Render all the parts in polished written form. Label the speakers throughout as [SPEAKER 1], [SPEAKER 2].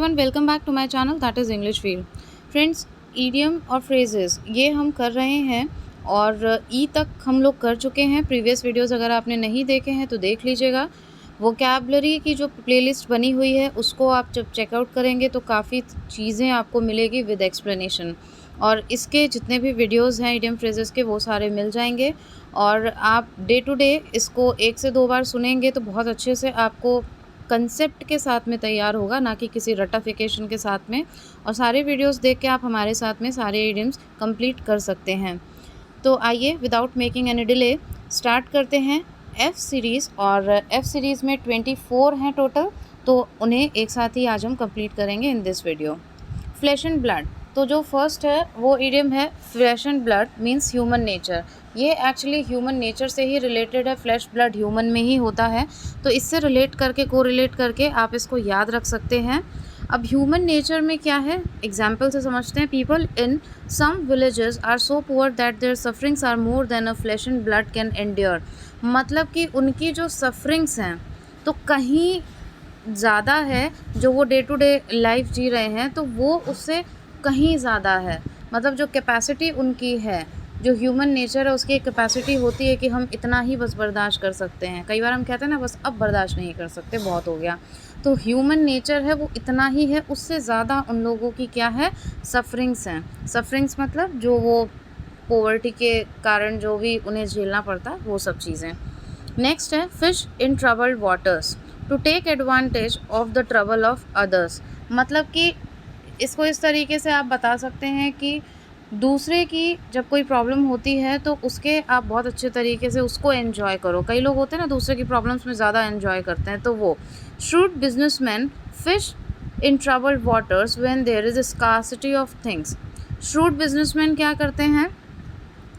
[SPEAKER 1] Everyone, welcome back to my channel that is English feel. Friends, idiom और phrases ये हम कर रहे हैं और ई तक हम लोग कर चुके हैं। प्रीवियस वीडियोस अगर आपने नहीं देखे हैं तो देख लीजिएगा। वोकैबलरी की जो प्लेलिस्ट बनी हुई है उसको आप जब चेकआउट करेंगे तो काफ़ी चीज़ें आपको मिलेगी विद एक्सप्लेनेशन, और इसके जितने भी वीडियोस हैं ईडियम फ्रेजेस के वो सारे मिल जाएंगे। और आप डे टू डे इसको 1 से 2 बार सुनेंगे तो बहुत अच्छे से आपको कंसेप्ट के साथ में तैयार होगा, ना कि किसी रटाफिकेशन के साथ में। और सारे वीडियोस देख के आप हमारे साथ में सारे इडियम्स कंप्लीट कर सकते हैं। तो आइए without making any delay start करते हैं एफ़ सीरीज़। और एफ़ सीरीज़ में 24 हैं टोटल, तो उन्हें एक साथ ही आज हम कंप्लीट करेंगे in this video. Flash and blood, तो जो फर्स्ट है वो इडियम है flash and blood means human nature. ये एक्चुअली ह्यूमन नेचर से ही रिलेटेड है। फ्लैश ब्लड ह्यूमन में ही होता है, तो इससे रिलेट करके कोरिलेट करके आप इसको याद रख सकते हैं। अब ह्यूमन नेचर में क्या है, एग्जाम्पल से समझते हैं। People in some villages are so poor that their sufferings are more than a flesh and blood can endure. मतलब कि उनकी जो सफरिंग्स हैं तो कहीं ज़्यादा है, जो वो डे टू डे लाइफ जी रहे हैं तो वो उससे कहीं ज़्यादा है। मतलब जो कैपेसिटी उनकी है, जो ह्यूमन नेचर है उसकी एक कैपेसिटी होती है कि हम इतना ही बस बर्दाश्त कर सकते हैं। कई बार हम कहते हैं ना बस अब बर्दाश्त नहीं कर सकते, बहुत हो गया। तो ह्यूमन नेचर है वो इतना ही है, उससे ज़्यादा उन लोगों की क्या है, सफरिंग्स हैं। सफरिंग्स मतलब जो वो पॉवर्टी के कारण जो भी उन्हें झेलना पड़ता है वो सब चीज़ें। नेक्स्ट है fish in troubled waters to take advantage of the trouble of others. मतलब कि इसको इस तरीके से आप बता सकते हैं कि दूसरे की जब कोई प्रॉब्लम होती है तो उसके आप बहुत अच्छे तरीके से उसको एन्जॉय करो। कई लोग होते हैं ना दूसरे की प्रॉब्लम्स में ज़्यादा एन्जॉय करते हैं, तो वो shrewd businessman fish in troubled waters when there is scarcity of things. Shrewd businessman क्या करते हैं,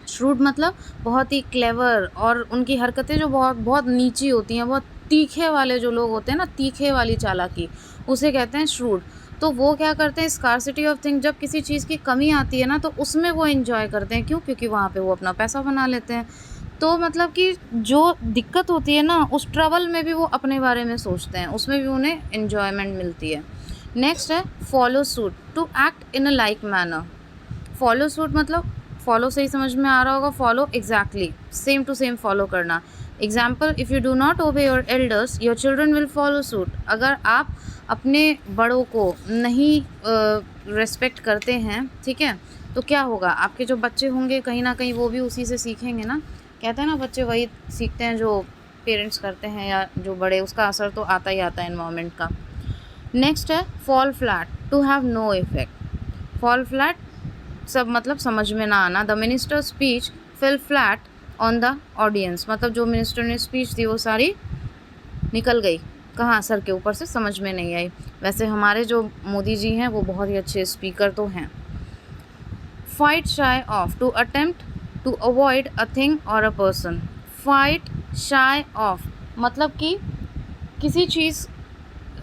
[SPEAKER 1] श्रूड मतलब बहुत ही क्लेवर, और उनकी हरकतें जो बहुत बहुत नीची होती हैं, बहुत तीखे वाले जो लोग होते हैं ना, तीखे वाली चालाकी, उसे कहते हैं श्रूड। तो वो क्या करते हैं, स्कार्सिटी ऑफ थिंग, जब किसी चीज़ की कमी आती है ना तो उसमें वो एंजॉय करते हैं। क्यों? क्योंकि वहाँ पे वो अपना पैसा बना लेते हैं। तो मतलब कि जो दिक्कत होती है ना उस ट्रबल में भी वो अपने बारे में सोचते हैं, उसमें भी उन्हें एन्जॉयमेंट मिलती है। नेक्स्ट है follow suit to act in a like manner. Follow suit मतलब फॉलो से ही समझ में आ रहा होगा, follow exactly same to same follow करना। Example, if you do not obey your elders your children will follow suit. अगर आप अपने बड़ों को नहीं रेस्पेक्ट करते हैं, ठीक है, तो क्या होगा, आपके जो बच्चे होंगे कहीं ना कहीं वो भी उसी से सीखेंगे ना। कहते हैं ना बच्चे वही सीखते हैं जो पेरेंट्स करते हैं या जो बड़े, उसका असर तो आता ही आता है एनवायरनमेंट का। नेक्स्ट है fall flat to have no effect. Fall flat सब मतलब समझ में ना आना। The minister speech fell flat on the audience. मतलब जो मिनिस्टर ने स्पीच दी वो सारी निकल गई कहाँ, सर के ऊपर से, समझ में नहीं आई। वैसे हमारे जो मोदी जी हैं वो बहुत ही अच्छे स्पीकर तो हैं। Fight shy of to attempt to avoid a thing और a person. Fight shy of मतलब कि किसी चीज़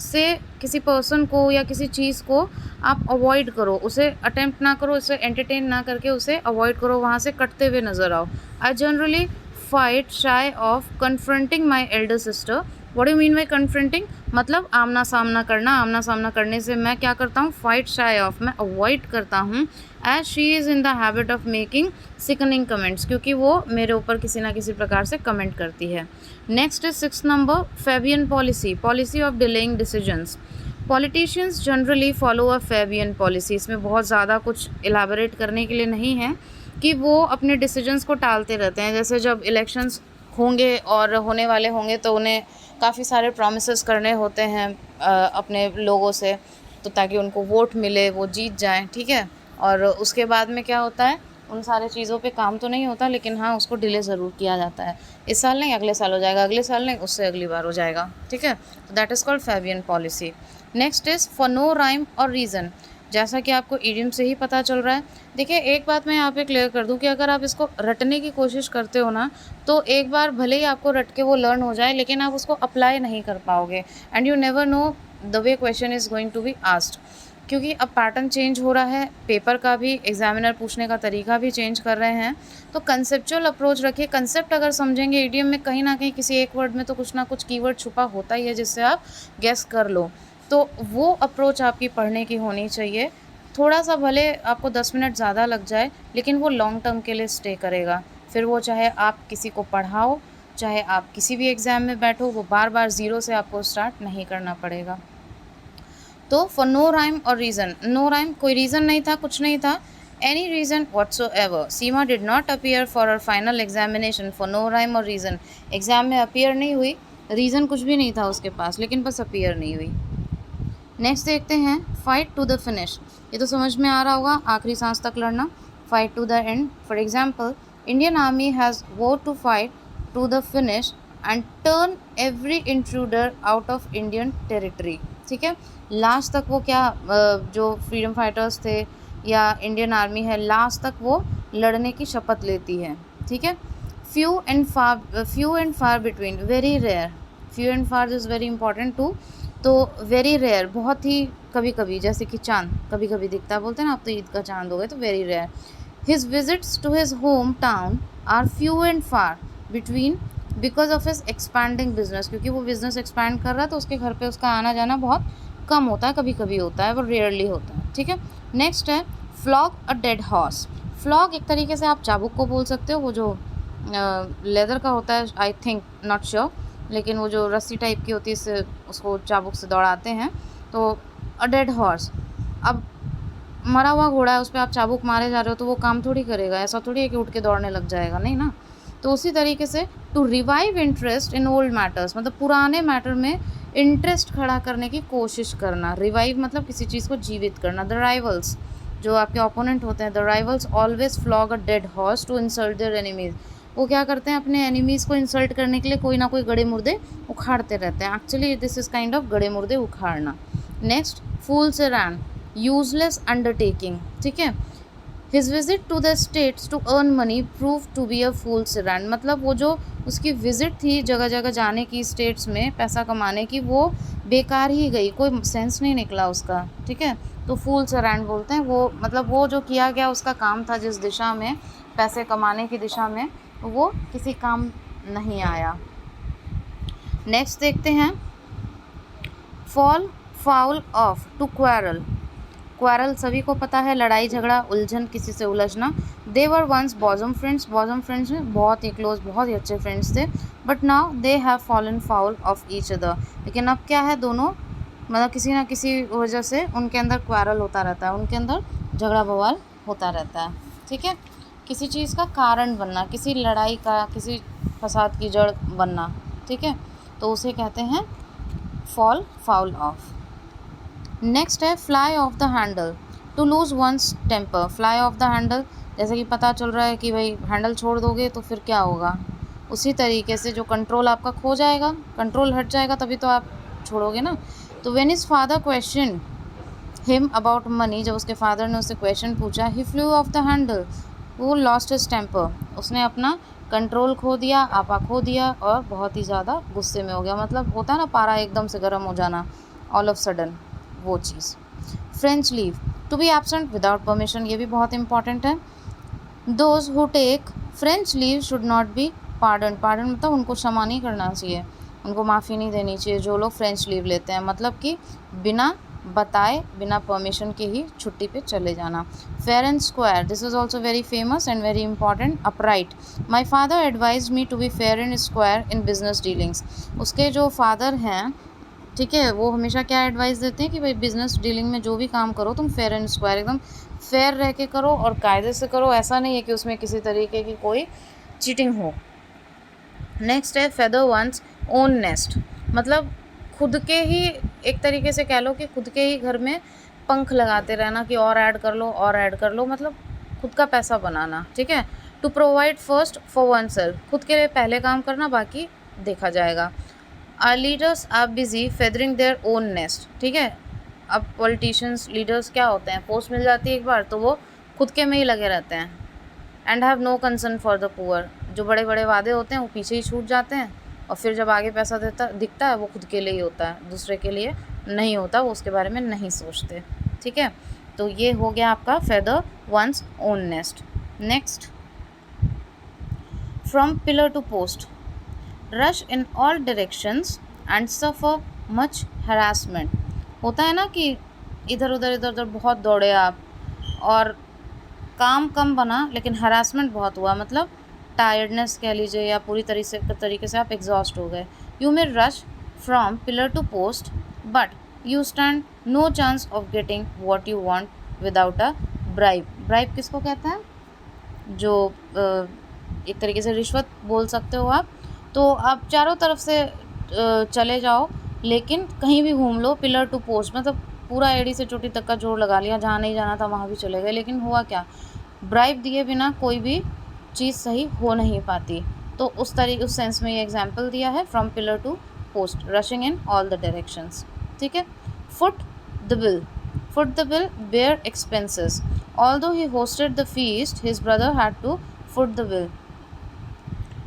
[SPEAKER 1] से, किसी पर्सन को या किसी चीज़ को आप अवॉइड करो, उसे अटेम्प्ट ना करो, उसे एंटरटेन ना करके उसे अवॉइड करो, वहाँ से कटते हुए नज़र आओ। I generally fight shy of confronting my elder sister. What do you mean by confronting, मतलब आमना सामना करना। आमना सामना करने से मैं क्या करता हूँ, फाइट शाई ऑफ, मैं अवॉइड करता हूँ। As she is in the habit of making sickening comments, क्योंकि वो मेरे ऊपर किसी ना किसी प्रकार से कमेंट करती है। Next is 6 number Fabian policy, policy of delaying decisions. Politicians generally follow a Fabian policy. इसमें बहुत ज़्यादा कुछ इलाबोरेट करने के लिए नहीं है कि वो अपने डिसीजंस को टालते रहते हैं। जैसे जब इलेक्शंस होंगे और होने वाले होंगे तो उन्हें काफ़ी सारे प्रॉमिसेस करने होते हैं अपने लोगों से, तो ताकि उनको वोट मिले, वो जीत जाएं, ठीक है। और उसके बाद में क्या होता है, उन सारे चीज़ों पे काम तो नहीं होता, लेकिन हाँ उसको डिले ज़रूर किया जाता है। इस साल नहीं अगले साल हो जाएगा, अगले साल नहीं उससे अगली बार हो जाएगा, ठीक है। तो that is called Fabian policy. Next is for no rhyme और रीज़न। जैसा कि आपको इडियम से ही पता चल रहा है। देखिए एक बात मैं यहाँ पे क्लियर कर दूँ कि अगर आप इसको रटने की कोशिश करते हो ना तो एक बार भले ही आपको रट के वो लर्न हो जाए, लेकिन आप उसको अप्लाई नहीं कर पाओगे, and you never know the way question is going to be asked. क्योंकि अब पैटर्न चेंज हो रहा है, पेपर का भी, एग्जामिनर पूछने का तरीका भी चेंज कर रहे हैं। तो कंसेप्चुअल अप्रोच रखिए। कंसेप्ट अगर समझेंगे, इडियम में कहीं ना कहीं किसी एक वर्ड में तो कुछ ना कुछ कीवर्ड छुपा होता ही है जिससे आप गेस कर लो। तो वो अप्रोच आपकी पढ़ने की होनी चाहिए। थोड़ा सा भले आपको 10 मिनट ज़्यादा लग जाए, लेकिन वो लॉन्ग टर्म के लिए स्टे करेगा। फिर वो चाहे आप किसी को पढ़ाओ, चाहे आप किसी भी एग्ज़ाम में बैठो, वो बार बार ज़ीरो से आपको स्टार्ट नहीं करना पड़ेगा। तो फॉर नो राइम और रीज़न, नो राइम कोई रीज़न नहीं था, कुछ नहीं था। Any reason whatsoever, Seema did not appear for her final examination for no rhyme और रीज़न। एग्ज़ाम में अपीयर नहीं हुई, रीज़न कुछ भी नहीं था उसके पास, लेकिन बस अपीयर नहीं हुई। नेक्स्ट देखते हैं फाइट टू द फिनिश। ये तो समझ में आ रहा होगा, आखिरी सांस तक लड़ना, fight to the end. For example, Indian army has war to fight to the finish and turn every intruder out of Indian territory. ठीक है, लास्ट तक वो क्या जो फ्रीडम फाइटर्स थे या इंडियन आर्मी है, लास्ट तक वो लड़ने की शपथ लेती है। ठीक है, few and far between, very rare, few and far is very important to. तो वेरी रेयर, बहुत ही कभी कभी, जैसे कि चांद कभी कभी दिखता है, बोलते हैं ना आप तो ईद का चांद हो गए, तो very rare. His visits to his home town are few and far between because of his expanding business, क्योंकि वो बिजनेस एक्सपैंड कर रहा है तो उसके घर पे उसका आना जाना बहुत कम होता है, कभी कभी होता है, वो रेयरली होता है। ठीक है, नेक्स्ट है flog a dead horse. Flog एक तरीके से आप चाबुक को बोल सकते हो, वो जो लेदर का होता है, आई थिंक, नॉट श्योर, लेकिन वो जो रस्सी टाइप की होती है, इससे उसको चाबुक से दौड़ाते हैं। तो अ डेड हॉर्स, अब मरा हुआ घोड़ा है, उस पर आप चाबुक मारे जा रहे हो तो वो काम थोड़ी करेगा, ऐसा थोड़ी है कि उठ के दौड़ने लग जाएगा, नहीं ना। तो उसी तरीके से to revive interest in old matters, मतलब पुराने मैटर में इंटरेस्ट खड़ा करने की कोशिश करना। रिवाइव मतलब किसी चीज़ को जीवित करना। द राइवल्स, जो आपके ओपोनेंट होते हैं, the rivals always flog a dead horse to insult their enemies. वो क्या करते हैं, अपने एनिमीज़ को इंसल्ट करने के लिए कोई ना कोई गड़े मुर्दे उखाड़ते रहते हैं। Actually this is kind of गड़े मुर्दे उखाड़ना। नेक्स्ट, फूल से रैन, यूजलेस अंडरटेकिंग। ठीक है, his visit to the States to earn money prove to be a fool's errand, मतलब वो जो उसकी विजिट थी जगह जगह जाने की, स्टेट्स में पैसा कमाने की, वो बेकार ही गई, कोई सेंस नहीं निकला उसका। ठीक है, तो फूल्स एरैंड बोलते हैं वो, मतलब वो जो किया गया उसका काम था जिस दिशा में, पैसे कमाने की दिशा में, वो किसी काम नहीं आया। नेक्स्ट देखते हैं fall foul of, to quarrel. Quarrel सभी को पता है, लड़ाई झगड़ा, उलझन, किसी से उलझना। They were once bosom friends, bosom friends में बहुत ही क्लोज, बहुत ही अच्छे फ्रेंड्स थे। But now they have fallen foul of each other, लेकिन अब क्या है, दोनों मतलब किसी ना किसी वजह से उनके अंदर क्वारल होता रहता है, उनके अंदर झगड़ा बवाल होता रहता है। ठीक है, किसी चीज़ का कारण बनना, किसी लड़ाई का, किसी फसाद की जड़ बनना। ठीक है, तो उसे कहते हैं फॉल फाउल ऑफ। नेक्स्ट है fly off the handle, to lose one's temper. Fly off the handle, जैसे कि पता चल रहा है कि भाई हैंडल छोड़ दोगे तो फिर क्या होगा, उसी तरीके से जो कंट्रोल आपका खो जाएगा, कंट्रोल हट जाएगा, तभी तो आप छोड़ोगे ना। तो when his father question him about money, जब उसके फादर ने उससे क्वेश्चन पूछा, ही फ्लू ऑफ द हैंडल, वो लॉस्ट हिज टेम्पर, उसने अपना कंट्रोल खो दिया, आपा खो दिया और बहुत ही ज़्यादा गुस्से में हो गया। मतलब होता है ना पारा एकदम से गर्म हो जाना, ऑल ऑफ सडन, वो चीज़। French leave, to be absent without permission, ये भी बहुत इंपॉर्टेंट है। Those who take French leave should not be pardon, pardon मतलब उनको क्षमा नहीं करना चाहिए, उनको माफ़ी नहीं देनी चाहिए जो लोग फ्रेंच लीव लेते हैं, मतलब कि बिना बताए, बिना परमिशन के ही छुट्टी पे चले जाना। Fair and square, this is also very famous and very important. Upright, my father advise me to be fair and square in business dealings, उसके जो फादर हैं, ठीक है, वो हमेशा क्या एडवाइस देते हैं कि भाई बिजनेस डीलिंग में जो भी काम करो तुम फेयर एंड स्क्वायर, एकदम फेयर रह के करो और कायदे से करो, ऐसा नहीं है कि उसमें किसी तरीके की कोई चीटिंग हो। नेक्स्ट है फेदर वंस ओन नेस्ट, मतलब खुद के ही, एक तरीके से कह लो कि खुद के ही घर में पंख लगाते रहना कि और ऐड कर लो और ऐड कर लो, मतलब खुद का पैसा बनाना। ठीक है, to provide first for oneself, खुद के लिए पहले काम करना, बाकी देखा जाएगा। Our leaders are busy feathering their own nest, ठीक है, अब पॉलिटिशियंस, लीडर्स क्या होते हैं, पोस्ट मिल जाती है एक बार तो वो खुद के में ही लगे रहते हैं। And have no concern for the poor, जो बड़े बड़े वादे होते हैं वो पीछे ही छूट जाते हैं और फिर जब आगे पैसा दिखता है वो खुद के लिए ही होता है, दूसरे के लिए नहीं होता, वो उसके बारे में नहीं सोचते। ठीक है, तो ये हो गया आपका feather one's own nest. Next, from pillar to post, rush in all directions and suffer much harassment, होता है ना कि इधर उधर बहुत दौड़े आप और काम कम बना लेकिन हरासमेंट बहुत हुआ, मतलब टायर्डनेस कह लीजिए या पूरी तरीके से आप एग्जॉस्ट हो गए। You may rush from pillar to post but you stand no chance of getting what you want without a bribe. Bribe किसको कहते हैं? जो एक तरीके से रिश्वत बोल सकते हो आप। तो आप चारों तरफ से चले जाओ लेकिन कहीं भी घूम लो, पिलर टू पोस्ट मतलब पूरा एड़ी से चोटी तक का जोर लगा लिया, जहाँ नहीं जाना था वहाँ भी चले गए, लेकिन हुआ क्या? ब्राइब दिए बिना कोई भी चीज़ सही हो नहीं पाती। तो उस सेंस में ये एग्जाम्पल दिया है, from pillar to post, rushing in all the directions. ठीक है। Foot the bill, foot the bill, bear expenses. Although he hosted the feast his brother had to foot the bill.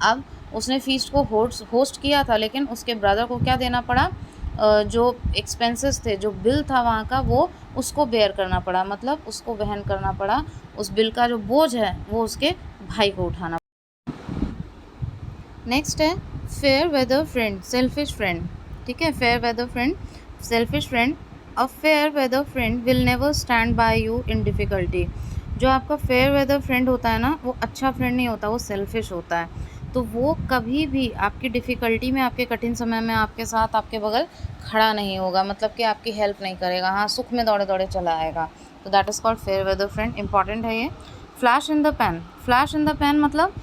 [SPEAKER 1] अब उसने feast को host किया था लेकिन उसके brother को क्या देना पड़ा? जो एक्सपेंसेस थे, जो बिल था वहाँ का, वो उसको बेयर करना पड़ा, मतलब उसको वहन करना पड़ा। उस बिल का जो बोझ है वो उसके भाई को उठाना। नेक्स्ट है fair weather friend, selfish friend. ठीक है, fair weather friend, selfish friend. A fair weather friend will never stand by you in difficulty. जो आपका फेयर वेदर फ्रेंड होता है ना, वो अच्छा फ्रेंड नहीं होता, वो सेल्फिश होता है। तो वो कभी भी आपकी डिफ़िकल्टी में, आपके कठिन समय में आपके साथ, आपके बगल खड़ा नहीं होगा, मतलब कि आपकी हेल्प नहीं करेगा। हाँ, सुख में दौड़े दौड़े चला आएगा। तो that is called fair weather friend. Important है ये। Flash in the pan, flash in the pan मतलब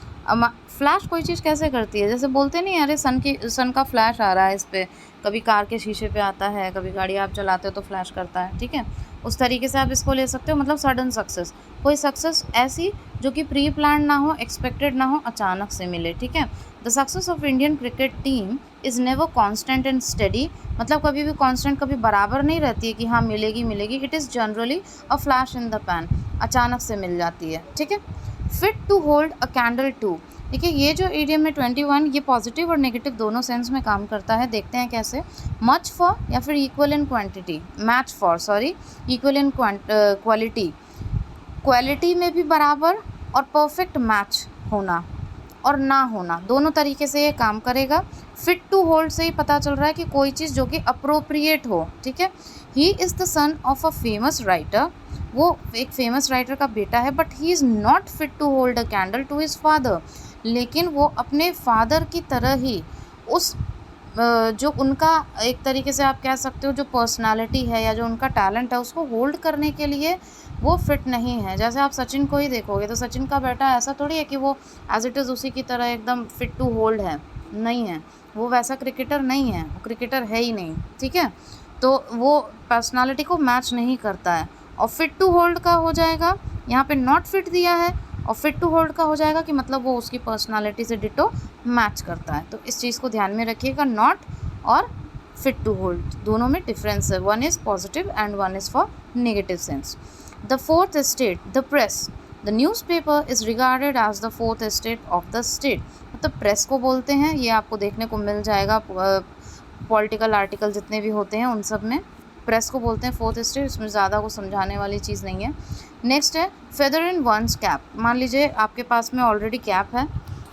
[SPEAKER 1] फ्लैश कोई चीज़ कैसे करती है? जैसे बोलते नहीं, अरे सन का फ्लैश आ रहा है इस पर, कभी कार के शीशे पे आता है, कभी गाड़ी आप चलाते हो तो फ्लैश करता है। ठीक है, उस तरीके से आप इसको ले सकते हो। मतलब सडन सक्सेस, कोई सक्सेस ऐसी जो कि प्री प्लान ना हो, एक्सपेक्टेड ना हो, अचानक से मिले। ठीक है। The success of Indian cricket team is never constant and study, मतलब कभी भी कॉन्स्टेंट, कभी बराबर नहीं रहती है कि हाँ मिलेगी मिलेगी। It is generally a flash in the pan, अचानक से मिल जाती है। ठीक है। Fit to hold a candle to. देखिए, ये जो ईडियम में 21, ये पॉजिटिव और नेगेटिव दोनों सेंस में काम करता है। देखते हैं कैसे। मच फॉर या फिर equal in quantity, match for, sorry, equal in quality, quality में भी बराबर और परफेक्ट मैच होना और ना होना, दोनों तरीके से ये काम करेगा। फिट टू होल्ड से ही पता चल रहा है कि कोई चीज़ जो कि अप्रोप्रिएट हो। ठीक है। He is the son of a famous writer, वो एक फेमस राइटर का बेटा है, but he is not fit to hold a candle to his father, लेकिन वो अपने फादर की तरह ही उस जो उनका एक तरीके से आप कह सकते हो जो पर्सनालिटी है या जो उनका टैलेंट है, उसको होल्ड करने के लिए वो फिट नहीं है। जैसे आप सचिन को ही देखोगे तो सचिन का बेटा ऐसा थोड़ी है कि वो एज इट इज़ उसी की तरह एकदम फिट टू होल्ड है, नहीं है। वो वैसा क्रिकेटर नहीं है, वो क्रिकेटर है ही नहीं। ठीक है। तो वो पर्सनालिटी को मैच नहीं करता है। और फिट टू होल्ड का हो जाएगा, यहाँ पे नॉट फिट दिया है, और फिट टू होल्ड का हो जाएगा कि मतलब वो उसकी पर्सनालिटी से डिटो मैच करता है। तो इस चीज़ को ध्यान में रखिएगा, नॉट और फिट टू होल्ड दोनों में डिफरेंस है, one is positive and one is for negative sense. The fourth state, the press, the newspaper is regarded as the fourth state of the state, मतलब प्रेस को बोलते हैं। ये आपको देखने को मिल जाएगा पॉलिटिकल आर्टिकल जितने भी होते हैं उन सब में प्रेस को बोलते हैं फोर्थ स्टेट, इसमें ज़्यादा को समझाने वाली चीज़ नहीं है। नेक्स्ट है फेदर इन वंस कैप। मान लीजिए आपके पास में ऑलरेडी कैप है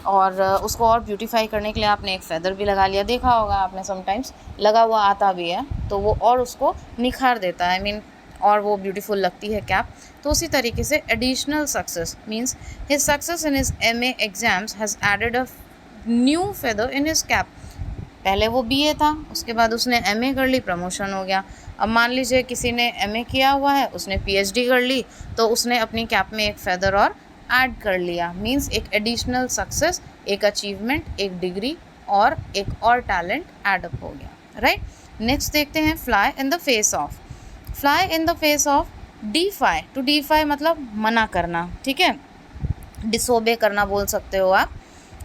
[SPEAKER 1] और उसको और ब्यूटीफाई करने के लिए आपने एक फेदर भी लगा लिया, देखा होगा आपने समटाइम्स, लगा हुआ आता भी है, तो वो और उसको निखार देता है, आई मीन और वो ब्यूटीफुल लगती है कैप। तो उसी तरीके से additional success means his success in his MA exams has added a new feather in his cap. पहले वो BA था, उसके बाद उसने MA कर ली, प्रमोशन हो गया। अब मान लीजिए किसी ने MA किया हुआ है, उसने PhD कर ली, तो उसने अपनी कैप में एक फेदर और ऐड कर लिया, मींस एक एडिशनल सक्सेस, एक अचीवमेंट, एक डिग्री और एक और टैलेंट एडअप हो गया। राइट। नेक्स्ट देखते हैं fly in the face of. Fly in the face of, defy, to defy मतलब मना करना। ठीक है, डिसोबे करना बोल सकते हो आप।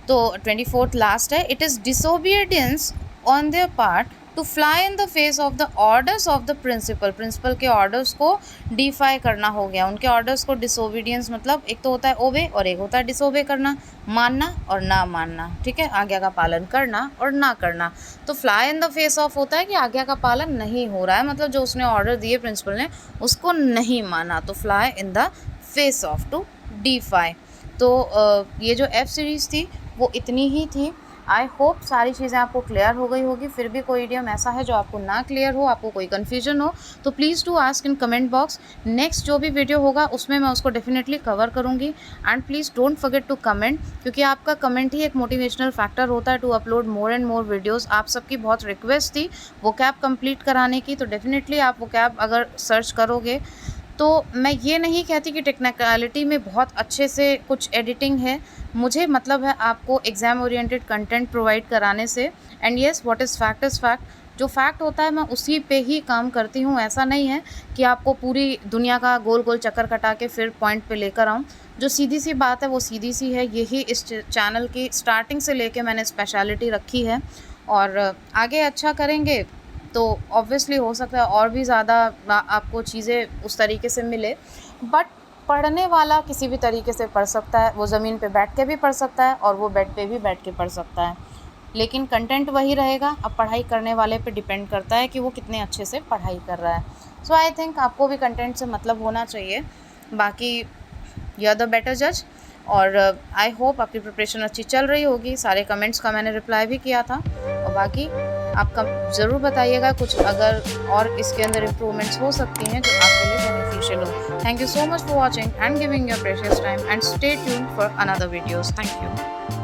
[SPEAKER 1] तो 24th लास्ट है, it is disobedience on their part to fly in the face of the orders of the principal. Principal के ऑर्डर्स को डिफाई करना हो गया, उनके ऑर्डर्स को। डिसोबीडियंस मतलब एक तो होता है ओबे और एक होता है डिसोबे करना, मानना और ना मानना। ठीक है, आज्ञा का पालन करना और ना करना। तो fly in the face of होता है कि आज्ञा का पालन नहीं हो रहा है, मतलब जो उसने ऑर्डर दिए प्रिंसिपल ने उसको नहीं माना, तो fly in the face of, to defy. तो ये जो F सीरीज़ थी वो इतनी ही थी। आई होप सारी चीज़ें आपको क्लियर हो गई होगी। फिर भी कोई इडियम ऐसा है जो आपको ना क्लियर हो, आपको कोई कन्फ्यूजन हो, तो please do ask in comment box. Next जो भी वीडियो होगा उसमें मैं उसको डेफिनेटली कवर करूँगी। And please don't forget to comment, क्योंकि आपका कमेंट ही एक मोटिवेशनल फैक्टर होता है to upload more and more videos. आप सबकी बहुत रिक्वेस्ट थी वो कैब कंप्लीट कराने की, तो डेफिनेटली आप वो कैब अगर सर्च करोगे तो मैं ये नहीं कहती कि टेक्निकलिटी में बहुत अच्छे से कुछ एडिटिंग है। मुझे मतलब है आपको एग्ज़ाम ओरिएंटेड कंटेंट प्रोवाइड कराने से। And yes, what is fact. जो फैक्ट होता है मैं उसी पे ही काम करती हूँ। ऐसा नहीं है कि आपको पूरी दुनिया का गोल गोल चक्कर कटा के फिर पॉइंट पे लेकर आऊँ। जो सीधी सी बात है वो सीधी सी है। यही इस चैनल की स्टार्टिंग से लेके मैंने स्पेशलिटी रखी है। और आगे अच्छा करेंगे तो ऑब्वियसली हो सकता है और भी ज़्यादा आपको चीज़ें उस तरीके से मिले। बट पढ़ने वाला किसी भी तरीके से पढ़ सकता है। वो ज़मीन पे बैठ के भी पढ़ सकता है और वो बेड पे भी बैठ के पढ़ सकता है, लेकिन कंटेंट वही रहेगा। अब पढ़ाई करने वाले पे डिपेंड करता है कि वो कितने अच्छे से पढ़ाई कर रहा है। सो आई थिंक आपको भी कंटेंट से मतलब होना चाहिए। बाकी यू आर द बेटर जज। और आई होप आपकी प्रिपरेशन अच्छी चल रही होगी। सारे कमेंट्स का मैंने रिप्लाई भी किया था। और बाकी आपका ज़रूर बताइएगा कुछ अगर और इसके अंदर इम्प्रूवमेंट्स हो सकती हैं जो आपके लिए बेनिफिशियल हो। Thank you so much for watching and giving your precious time, and stay tuned for another videos. Thank you.